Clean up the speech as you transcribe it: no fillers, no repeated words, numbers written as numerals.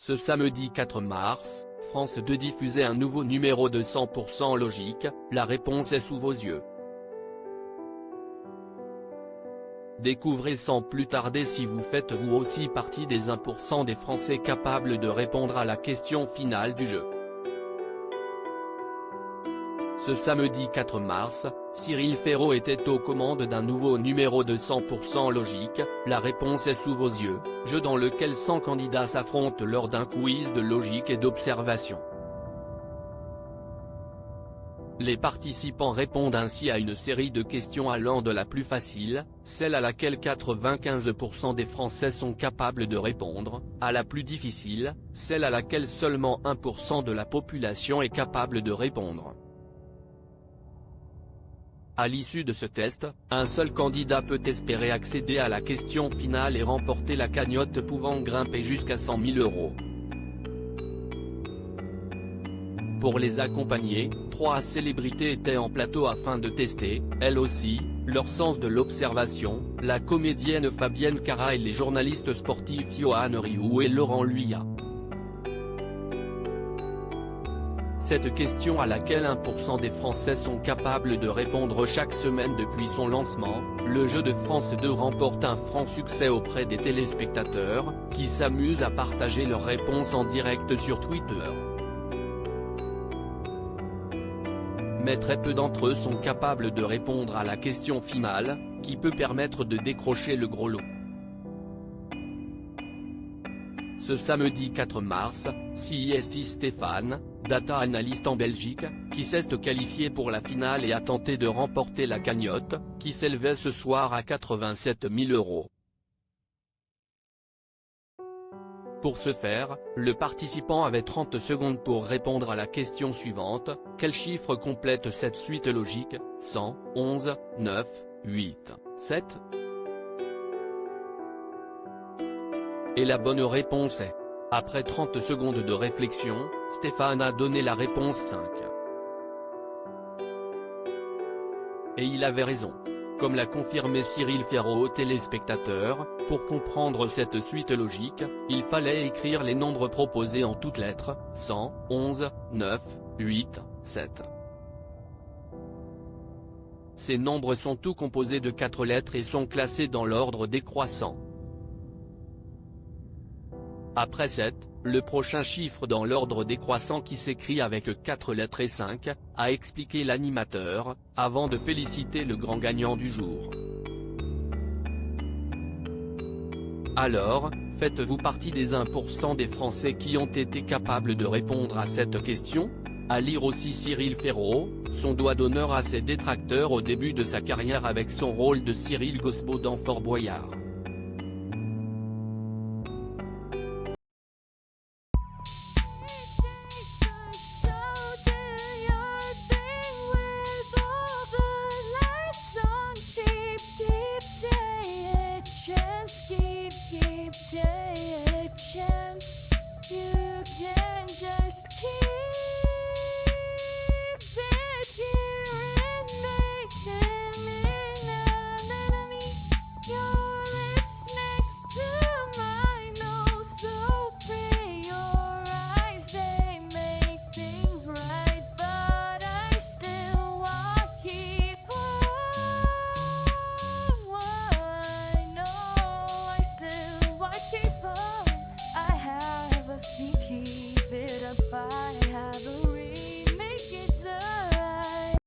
Ce samedi 4 mars, France 2 diffusait un nouveau numéro de 100% logique, la réponse est sous vos yeux. Découvrez sans plus tarder si vous faites vous aussi partie des 1% des Français capables de répondre à la question finale du jeu. Ce samedi 4 mars, Cyril Ferraud était aux commandes d'un nouveau numéro de 100% logique, la réponse est sous vos yeux, jeu dans lequel 100 candidats s'affrontent lors d'un quiz de logique et d'observation. Les participants répondent ainsi à une série de questions allant de la plus facile, celle à laquelle 95% des Français sont capables de répondre, à la plus difficile, celle à laquelle seulement 1% de la population est capable de répondre. À l'issue de ce test, un seul candidat peut espérer accéder à la question finale et remporter la cagnotte pouvant grimper jusqu'à 100 000 €. Pour les accompagner, 3 célébrités étaient en plateau afin de tester, elles aussi, leur sens de l'observation, la comédienne Fabienne Cara et les journalistes sportifs Yoann Rioux et Laurent Luyat. Cette question à laquelle 1% des Français sont capables de répondre chaque semaine depuis son lancement, le jeu de France 2 remporte un franc succès auprès des téléspectateurs, qui s'amusent à partager leurs réponses en direct sur Twitter. Mais très peu d'entre eux sont capables de répondre à la question finale, qui peut permettre de décrocher le gros lot. Ce samedi 4 mars, c'est Stéphane, data analyst en Belgique, qui s'est qualifié pour la finale et a tenté de remporter la cagnotte, qui s'élevait ce soir à 87 000 €. Pour ce faire, le participant avait 30 secondes pour répondre à la question suivante, quel chiffre complète cette suite logique, 100, 11, 9, 8, 7 ? Et la bonne réponse est. Après 30 secondes de réflexion, Stéphane a donné la réponse 5. Et il avait raison. Comme l'a confirmé Cyril Ferraud aux téléspectateurs, pour comprendre cette suite logique, il fallait écrire les nombres proposés en toutes lettres, 100, 11, 9, 8, 7. Ces nombres sont tous composés de 4 lettres et sont classés dans l'ordre décroissant. Après 7, le prochain chiffre dans l'ordre décroissant qui s'écrit avec 4 lettres et 5, a expliqué l'animateur, avant de féliciter le grand gagnant du jour. Alors, faites-vous partie des 1% des Français qui ont été capables de répondre à cette question ? À lire aussi Cyril Ferraud, son doigt d'honneur à ses détracteurs au début de sa carrière avec son rôle de Cyril Gosbo dans Fort Boyard.